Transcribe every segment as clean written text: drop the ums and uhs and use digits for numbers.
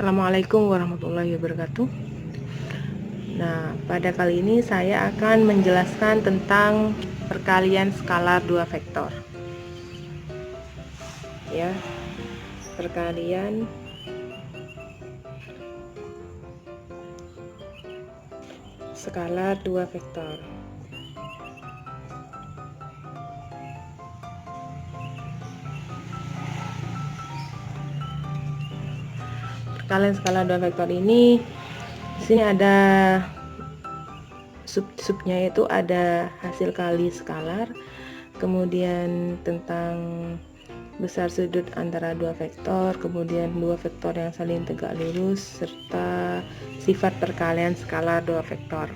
Assalamualaikum warahmatullahi wabarakatuh. Nah, pada kali ini saya akan menjelaskan tentang perkalian skalar dua vektor. Ya, perkalian skalar dua vektor. Perkalian skalar dua vektor ini, di sini ada sub-subnya, itu ada hasil kali skalar, kemudian tentang besar sudut antara dua vektor, kemudian dua vektor yang saling tegak lurus, serta sifat perkalian skalar dua vektor.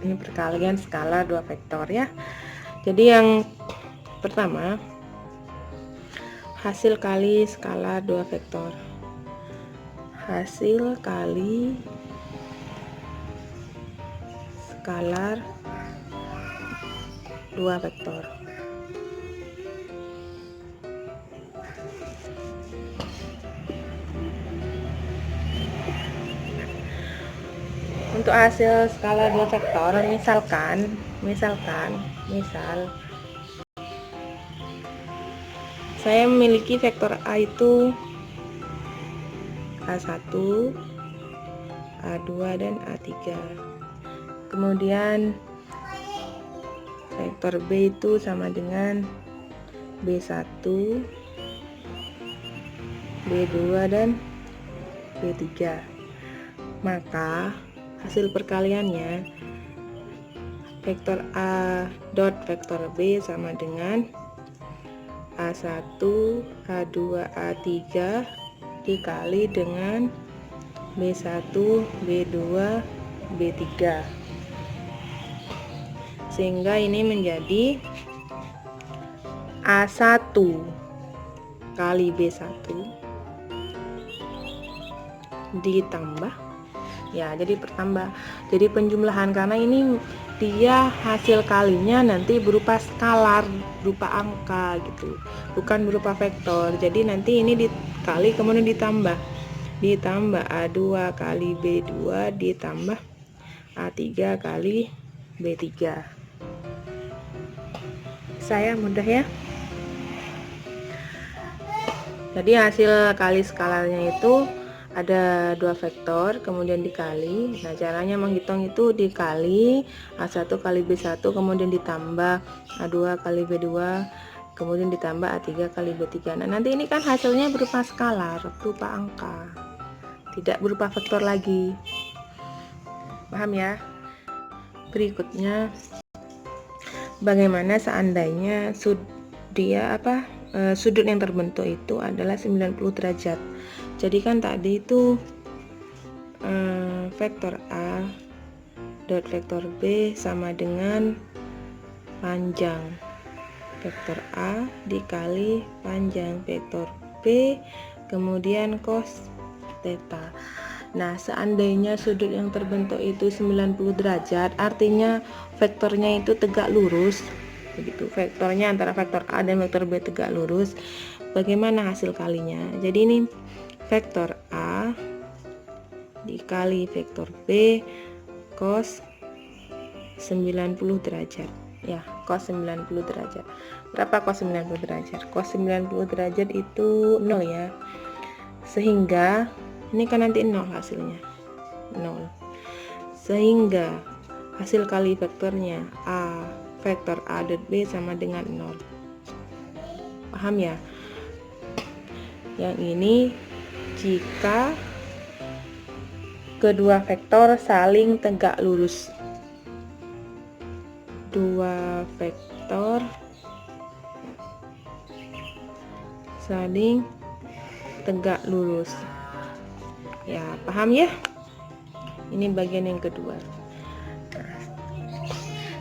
Ini perkalian skalar dua vektor ya. Jadi yang pertama, hasil kali skalar dua vektor. Hasil kali skalar dua vektor. Untuk hasil skala dua vektor, misal saya memiliki vektor A itu A1, A2, dan A3. Kemudian vektor B itu sama dengan B1, B2, dan B3. Maka hasil perkaliannya vektor A dot vektor B sama dengan A1, A2, A3 dikali dengan B1, B2, B3, sehingga ini menjadi A1 kali B1 ditambah, ya, jadi bertambah, jadi penjumlahan, karena ini dia hasil kalinya nanti berupa skalar, berupa angka gitu, bukan berupa vektor. Jadi nanti ini dikali kemudian ditambah A2 kali B2 ditambah A3 kali B3. Saya mudah ya. Jadi hasil kali skalarnya itu ada dua vektor kemudian dikali. Nah, caranya menghitung itu dikali A1 kali B1 kemudian ditambah A2 kali B2 kemudian ditambah A3 kali B3. Nah, nanti ini kan hasilnya berupa skalar, berupa angka, tidak berupa vektor lagi. Paham ya? Berikutnya, bagaimana seandainya sudut yang terbentuk itu adalah 90 derajat. Jadi kan tadi itu vektor A dot vektor B sama dengan panjang vektor A dikali panjang vektor B kemudian cos theta. Nah, seandainya sudut yang terbentuk itu 90 derajat, artinya vektornya itu tegak lurus. Begitu, vektornya antara vektor A dan vektor B tegak lurus. Bagaimana hasil kalinya? Jadi ini vektor A dikali vektor B cos 90 derajat. Ya, cos 90 derajat. Berapa cos 90 derajat? Cos 90 derajat itu 0 ya. Sehingga ini kan nanti 0 hasilnya. 0. Sehingga hasil kali vektornya vektor A dot B sama dengan 0. Paham ya? Yang ini jika kedua vektor saling tegak lurus. Dua vektor saling tegak lurus. Ya, paham ya? Ini bagian yang kedua.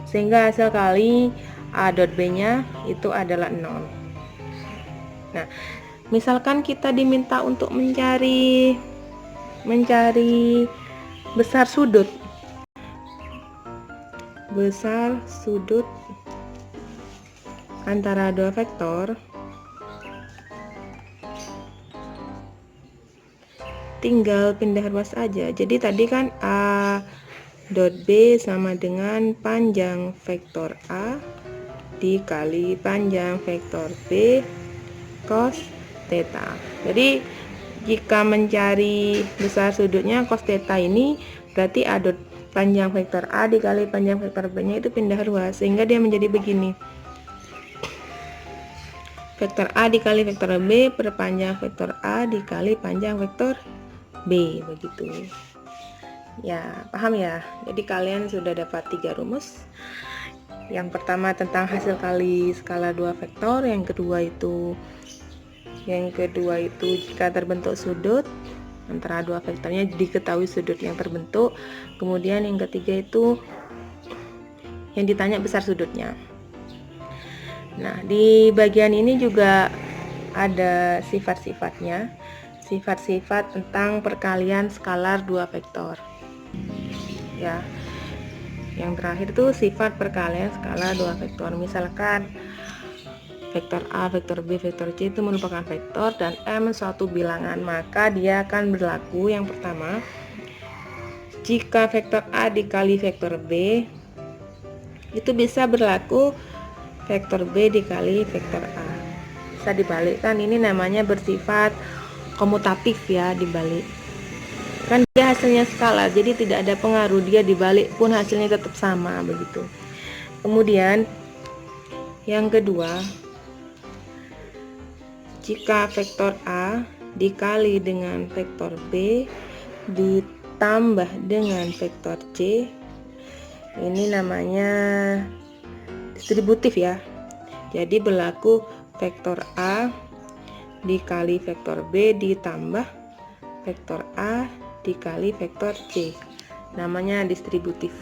Sehingga hasil kali A dot B nya itu adalah 0. Nah, misalkan kita diminta untuk mencari besar sudut antara dua vektor, tinggal pindah ruas aja. Jadi tadi kan A dot B sama dengan panjang vektor A dikali panjang vektor B cos theta. Jadi jika mencari besar sudutnya cos theta ini, berarti A dot panjang vektor A dikali panjang vektor B nya itu pindah ruas, sehingga dia menjadi begini. Vektor A dikali vektor B per panjang vektor A dikali panjang vektor B, begitu. Ya, paham ya? Jadi kalian sudah dapat 3 rumus. Yang pertama tentang hasil kali skala 2 vektor, yang kedua itu jika terbentuk sudut antara dua vektornya diketahui sudut yang terbentuk. Kemudian yang ketiga itu yang ditanya besar sudutnya. Nah, di bagian ini juga ada sifat-sifatnya, sifat-sifat tentang perkalian skalar 2 vektor. Ya, yang terakhir itu sifat perkalian skala 2 vektor. Misalkan vektor A, vektor B, vektor C itu merupakan vektor dan M suatu bilangan, maka dia akan berlaku yang pertama, jika vektor A dikali vektor B itu bisa berlaku vektor B dikali vektor A. Bisa dibalikkan, ini namanya bersifat komutatif ya, dibalik. Kan dia hasilnya skalar, jadi tidak ada pengaruh, dia dibalik pun hasilnya tetap sama, begitu. Kemudian yang kedua, jika vektor A dikali dengan vektor B ditambah dengan vektor C, ini namanya distributif ya. Jadi berlaku vektor A dikali vektor B ditambah vektor A dikali vektor C. Namanya distributif.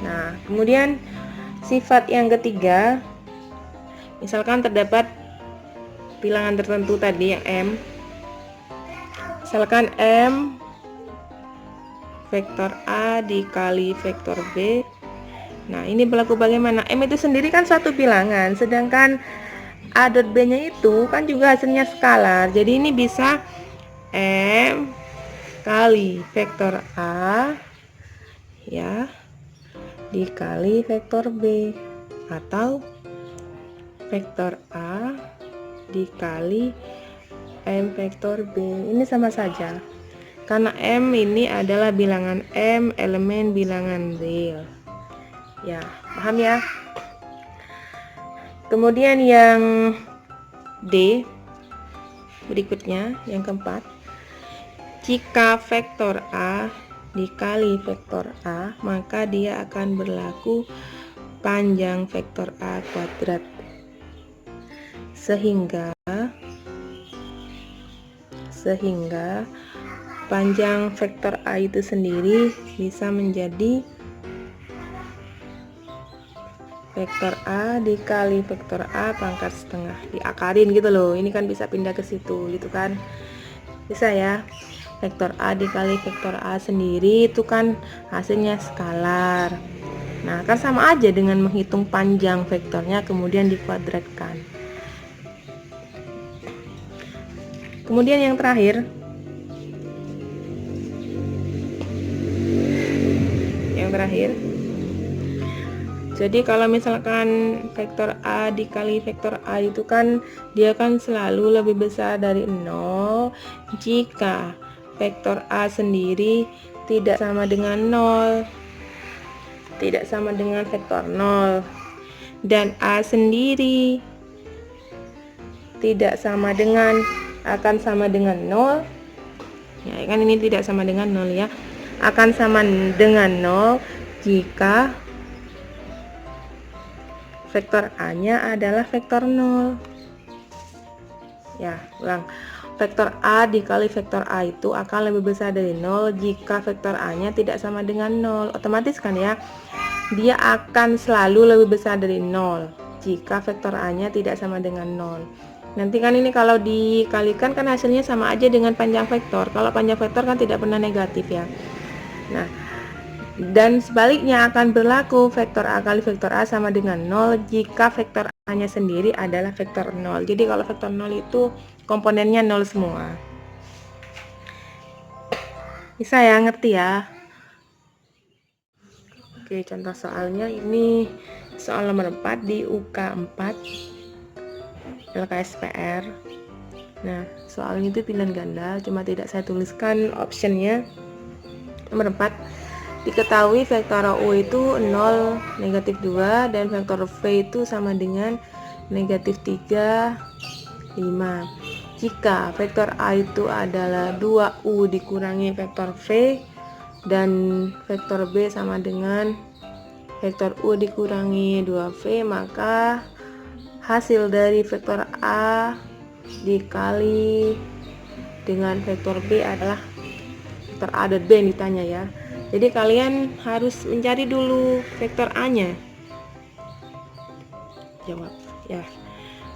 Nah, kemudian sifat yang ketiga, misalkan terdapat bilangan tertentu tadi yang M. Misalkan M vektor A dikali vektor B. Nah, ini berlaku bagaimana? M itu sendiri kan suatu bilangan, sedangkan A dot B nya itu kan juga hasilnya skalar. Jadi ini bisa M kali vektor A ya dikali vektor B, atau vektor A dikali M vektor B. Ini sama saja, karena M ini adalah bilangan M elemen bilangan real. Ya, paham ya? Kemudian yang D berikutnya, yang keempat, jika vektor A dikali vektor A, maka dia akan berlaku panjang vektor A kuadrat, sehingga panjang vektor A itu sendiri bisa menjadi vektor A dikali vektor A pangkat setengah, diakarin gitu loh. Ini kan bisa pindah ke situ gitu kan, bisa ya. Vektor A dikali vektor A sendiri itu kan hasilnya skalar. Nah, kan sama aja dengan menghitung panjang vektornya kemudian dikuadratkan. Kemudian yang terakhir, jadi kalau misalkan vektor A dikali vektor A itu kan dia kan selalu lebih besar dari 0 jika vektor A sendiri tidak sama dengan 0, tidak sama dengan vektor 0, dan A sendiri tidak sama dengan, akan sama dengan 0 ya, kan ini tidak sama dengan 0 ya, akan sama dengan 0 jika vektor A nya adalah vektor 0 ya. Ulang, vektor A dikali vektor A itu akan lebih besar dari 0 jika vektor A nya tidak sama dengan 0. Otomatis kan ya, dia akan selalu lebih besar dari 0 jika vektor A nya tidak sama dengan 0. Nanti kan ini kalau dikalikan kan hasilnya sama aja dengan panjang vektor. Kalau panjang vektor kan tidak pernah negatif ya. Nah, dan sebaliknya akan berlaku vektor A kali vektor A sama dengan 0 jika vektor A-nya sendiri adalah vektor 0. Jadi kalau vektor 0 itu komponennya 0 semua. Bisa ya, ngerti ya? Oke, contoh soalnya ini soal nomor 4 di UK 4 LKSPR. Nah, soalnya itu pilihan ganda, cuma tidak saya tuliskan optionnya. Nomor 4, diketahui vektor U itu 0, negatif 2, dan vektor V itu sama dengan negatif 3, 5. Jika vektor A itu adalah 2U dikurangi vektor V, dan vektor B sama dengan vektor U dikurangi 2V, maka hasil dari vektor A dikali dengan vektor B adalah vektor A dan B yang ditanya ya. Jadi kalian harus mencari dulu vektor A-nya. Jawab ya.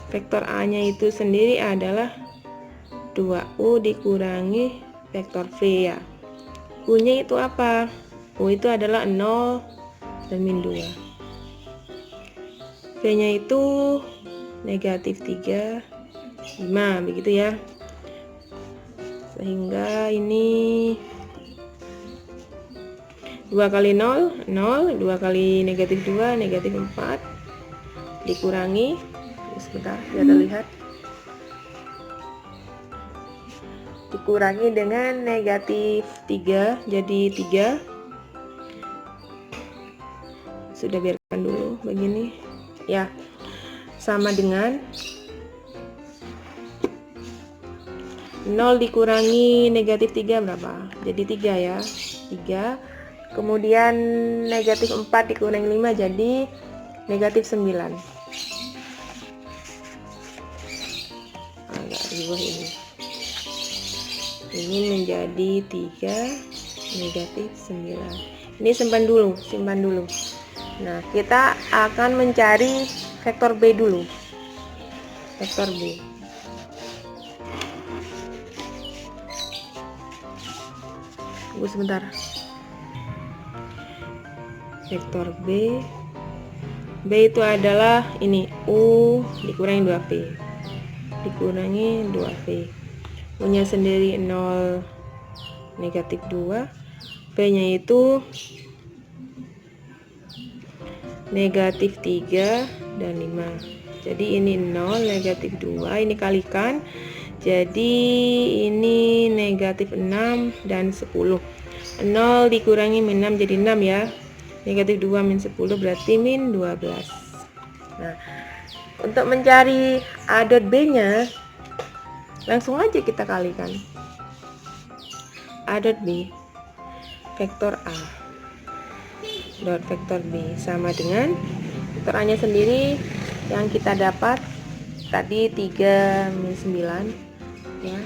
Vektor A-nya itu sendiri adalah 2U dikurangi vektor V ya. U-nya itu apa? U itu adalah 0 dan min 2. V-nya itu negatif 3, 5, begitu ya. Sehingga ini 2 kali 0, 0, 2 kali negatif 2, negatif 4, dikurangi, sebentar, biar terlihat, dikurangi dengan negatif 3, jadi 3. Sudah, biarkan dulu begini ya, sama dengan 0 dikurangi negatif 3 berapa? Jadi 3 ya, 3. Kemudian negatif 4 dikurangi 5 jadi negatif 9. Agak riuh ini. Ini menjadi 3 negatif 9. Ini simpan dulu, simpan dulu. Nah, kita akan mencari vektor B dulu. Vektor B. Tunggu sebentar. Vektor B. B itu adalah ini U dikurangi 2V. Dikurangi 2V. U-nya sendiri 0, negatif 2. V-nya itu negatif 3 dan 5. Jadi ini 0, negatif 2, ini kalikan. Jadi ini negatif 6 dan 10. 0 dikurangi min 6 jadi 6 ya. Negatif 2 min 10 berarti min 12. Nah, untuk mencari A dot B nya langsung aja kita kalikan. A dot B vektor A dot vektor B sama dengan vektor A nya sendiri yang kita dapat tadi 3 min 9 ya,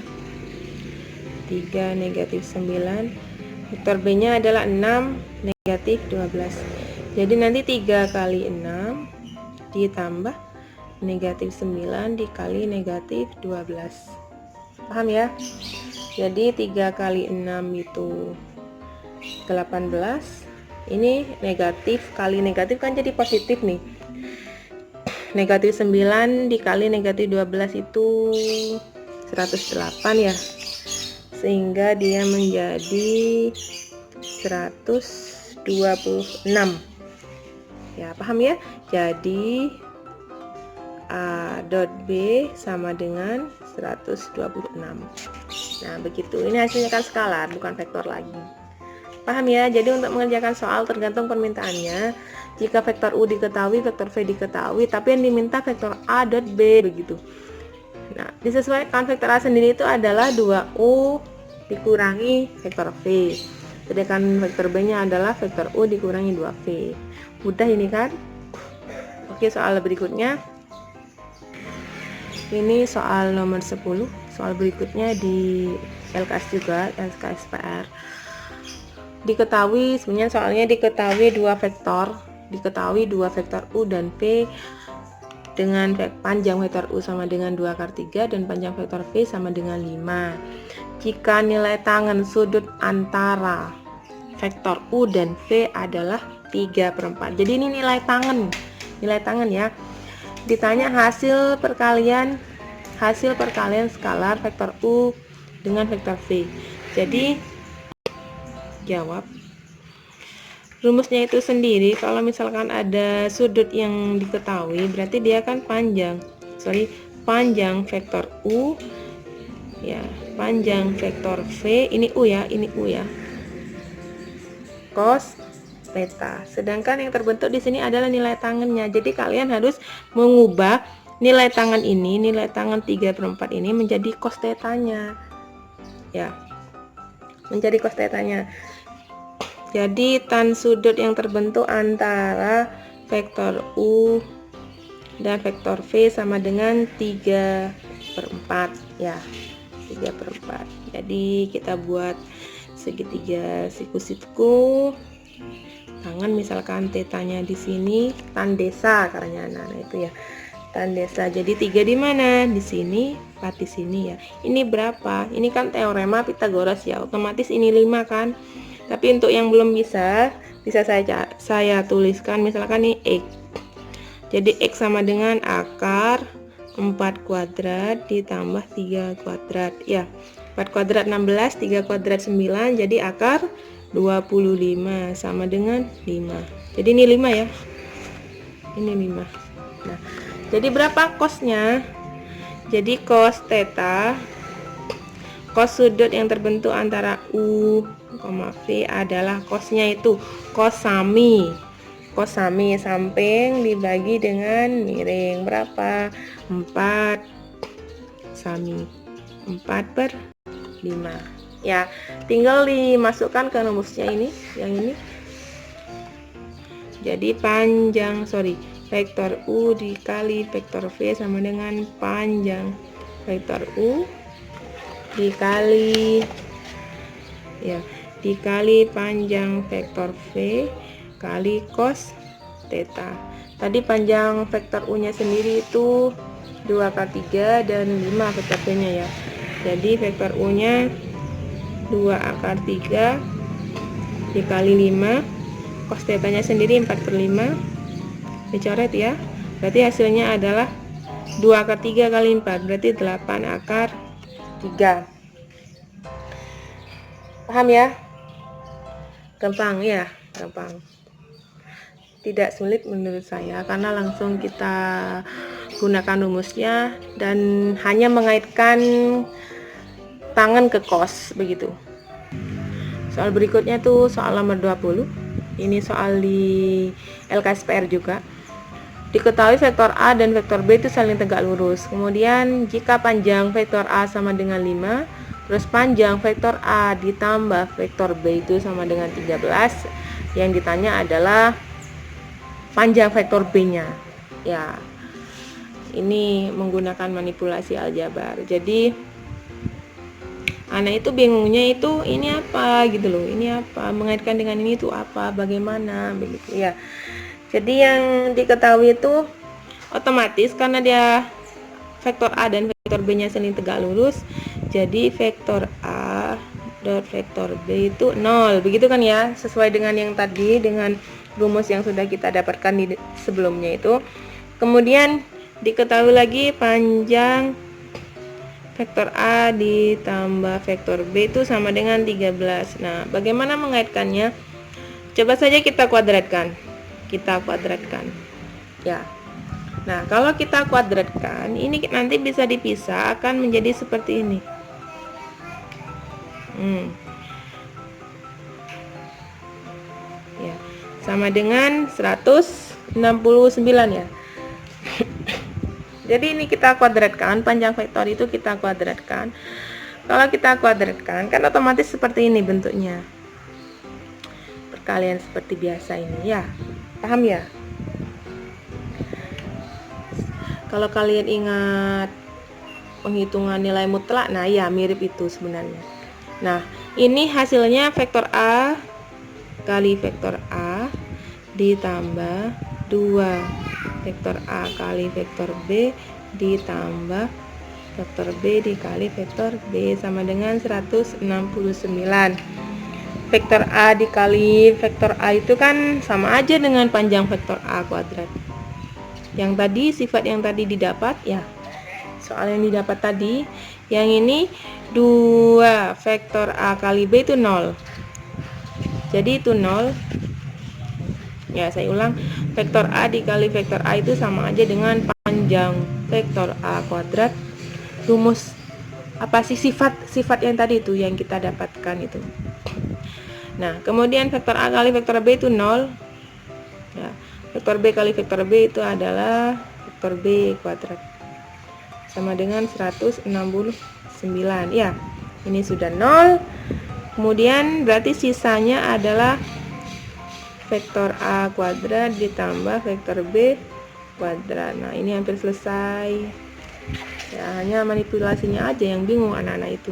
3 negatif 9. Vektor B nya adalah 6 negatif 12. Jadi nanti 3 kali 6 ditambah negatif 9 dikali negatif 12. Paham ya? Jadi 3 kali 6 itu 18. Ini negatif kali negatif kan jadi positif nih. Negatif 9 dikali negatif 12 itu 108 ya. Sehingga dia menjadi 126. Ya, paham ya? Jadi A dot B sama dengan 126. Nah, begitu. Ini hasilnya kan skalar, bukan vektor lagi. Paham ya? Jadi untuk mengerjakan soal tergantung permintaannya. Jika vektor U diketahui, vektor V diketahui, tapi yang diminta vektor A dot B begitu. Nah, disesuaikan vektor A sendiri itu adalah 2U dikurangi vektor V. Sedangkan vektor B-nya adalah vektor U dikurangi 2V. Mudah ini kan? Oke, soal berikutnya. Ini soal nomor 10. Soal berikutnya di LKS juga, LKSPR. Diketahui, sebenarnya soalnya diketahui dua vektor U dan V dengan panjang vektor U sama dengan 2/3 dan panjang vektor V sama dengan 5. Jika nilai tangen sudut antara vektor U dan V adalah 3/4. Jadi ini nilai tangen ya. ditanya hasil perkalian skalar vektor U dengan vektor V. Jadi jawab rumusnya itu sendiri. Kalau misalkan ada sudut yang diketahui, berarti dia kan panjang vektor U ya, panjang vektor V, ini U ya, cos theta. Sedangkan yang terbentuk di sini adalah nilai tangannya. Jadi kalian harus mengubah nilai tangan ini, nilai tangan 3/4 ini menjadi cos theta-nya. Ya. Menjadi cos theta-nya. Jadi tan sudut yang terbentuk antara vektor U dan vektor V sama dengan 3/4 ya. 3/4. Jadi kita buat segitiga siku-siku. Tangan misalkan tetanya di sini, tan desa karena nah itu ya. Tan desa. Jadi 3 di mana? Di sini, 4 di sini ya. Ini berapa? Ini kan teorema Pitagoras ya. Otomatis ini 5 kan? Tapi untuk yang belum bisa saya tuliskan misalkan ini X. Jadi X sama dengan akar 4 kuadrat ditambah 3 kuadrat ya. 4 kuadrat 16, 3 kuadrat 9, jadi akar 25 sama dengan 5. Jadi ini 5 ya. Ini 5. Nah, jadi berapa cosnya? Jadi cos theta, cos sudut yang terbentuk antara U, V adalah cosnya itu cos sami. Cos sami samping dibagi dengan miring berapa? 4 sami. 4/5 ya, tinggal dimasukkan ke rumusnya ini, yang ini. Jadi vektor U dikali vektor V sama dengan panjang vektor U dikali panjang vektor V kali cos theta. Tadi panjang vektor U nya sendiri itu 2/3 dan 5 vektor V nya ya. Jadi vektor U nya 2/3 dikali 5, cos theta nya sendiri 4/5, dicoret ya. Berarti hasilnya adalah 2/3 kali 4, berarti 8/3. Paham ya? Gampang ya, gampang. Tidak sulit menurut saya karena langsung kita gunakan rumusnya dan hanya mengaitkan tangan ke cos begitu. Soal berikutnya tuh soal nomor 20. Ini soal di LKSPR juga. Diketahui vektor A dan vektor B itu saling tegak lurus. Kemudian jika panjang vektor A sama dengan 5, terus panjang vektor A ditambah vektor B itu sama dengan 13, yang ditanya adalah panjang vektor B-nya. Ya. Ini menggunakan manipulasi aljabar. Jadi anak itu bingungnya itu ini apa gitu loh, ini apa, mengaitkan dengan ini itu apa, bagaimana begitu ya. Jadi yang diketahui itu otomatis karena dia vektor A dan vektor B nya saling tegak lurus, jadi vektor A dot vektor B itu 0 begitu kan ya, sesuai dengan yang tadi, dengan rumus yang sudah kita dapatkan di sebelumnya itu. Kemudian diketahui lagi panjang vektor A ditambah vektor B itu sama dengan 13. Nah, bagaimana mengaitkannya? Coba saja kita kuadratkan. Ya. Nah, kalau kita kuadratkan, ini nanti bisa dipisah akan menjadi seperti ini. Ya. Sama dengan 169 ya. Jadi ini kita kuadratkan, panjang vektor itu kita kuadratkan. Kalau kita kuadratkan kan otomatis seperti ini bentuknya. Perkalian seperti biasa ini ya. Paham ya? Kalau kalian ingat penghitungan nilai mutlak, nah ya mirip itu sebenarnya. Nah, ini hasilnya vektor A kali vektor A ditambah 2 vektor A kali vektor B ditambah vektor B dikali vektor B sama dengan 169. Vektor A dikali vektor A itu kan sama aja dengan panjang vektor A kuadrat. Yang tadi sifat yang tadi didapat ya, soal yang didapat tadi, yang ini 2 vektor A kali B itu 0. Jadi itu 0. Ya, saya ulang, vektor A dikali vektor A itu sama aja dengan panjang vektor A kuadrat. Rumus apa sih sifat yang tadi itu yang kita dapatkan itu. Nah, kemudian vektor A kali vektor B itu 0. Ya, vektor B kali vektor B itu adalah vektor B kuadrat sama dengan 169. Ya, ini sudah 0. Kemudian berarti sisanya adalah vektor A kuadrat ditambah vektor B kuadrat. Nah, ini hampir selesai. Ya, hanya manipulasinya aja yang bingung anak-anak itu.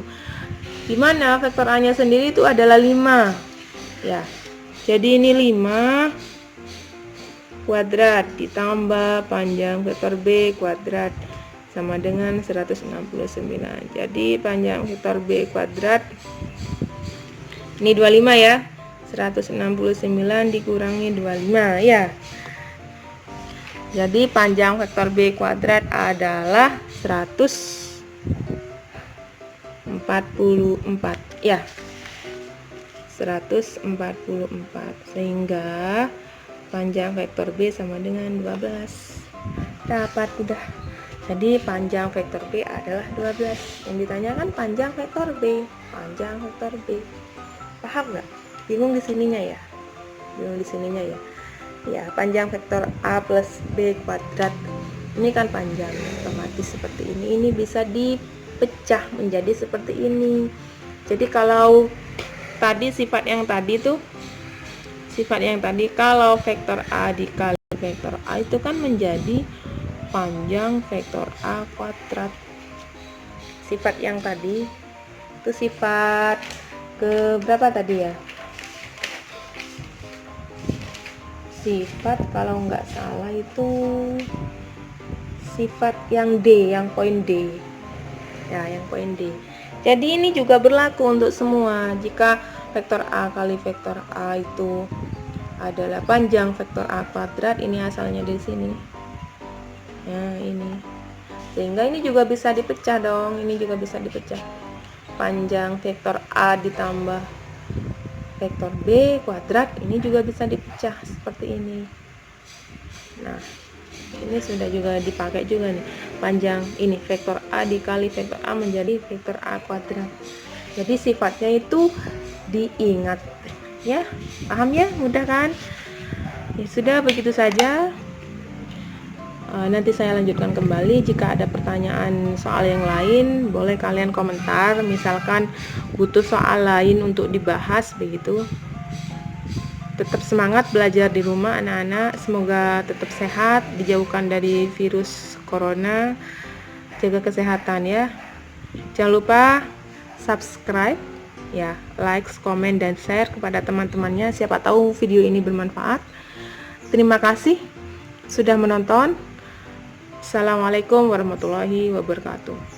Dimana vektor A nya sendiri itu adalah 5. Ya, jadi ini 5 kuadrat ditambah panjang vektor B kuadrat sama dengan 169. Jadi panjang vektor B kuadrat ini 25 ya. 169 dikurangi 25 ya. Jadi panjang vektor B kuadrat adalah 144 ya. 144, sehingga panjang vektor B sama dengan 12. Dapat udah. Jadi panjang vektor B adalah 12. Yang ditanyakan panjang vektor B, panjang vektor B. Paham nggak? Bingung di sininya ya? Bingung di sininya ya? Ya, panjang vektor A plus B kuadrat. Ini kan panjang, otomatis seperti ini. Ini bisa dipecah menjadi seperti ini. Jadi kalau tadi sifat yang tadi kalau vektor A dikali vektor A itu kan menjadi panjang vektor A kuadrat. Sifat yang tadi itu sifat ke berapa tadi ya? Sifat kalau nggak salah itu sifat yang D, yang poin D ya, yang poin D. Jadi ini juga berlaku untuk semua. Jika vektor A kali vektor A itu adalah panjang vektor A kuadrat, ini asalnya dari sini. Ya, ini. Sehingga ini juga bisa dipecah dong, ini juga bisa dipecah. Panjang vektor A ditambah vektor B kuadrat, ini juga bisa dipecah seperti ini. Nah, ini sudah juga dipakai juga nih. Panjang ini vektor A dikali vektor A menjadi vektor A kuadrat. Jadi sifatnya itu diingat ya. Paham ya? Mudah kan? Ya sudah, begitu saja. Nanti saya lanjutkan kembali. Jika ada pertanyaan soal yang lain, boleh kalian komentar. Misalkan butuh soal lain untuk dibahas begitu. Tetap semangat belajar di rumah anak-anak. Semoga tetap sehat, dijauhkan dari virus corona. Jaga kesehatan ya. Jangan lupa subscribe ya, like, komen, dan share kepada teman-temannya. Siapa tahu video ini bermanfaat. Terima kasih sudah menonton. Assalamualaikum warahmatullahi wabarakatuh.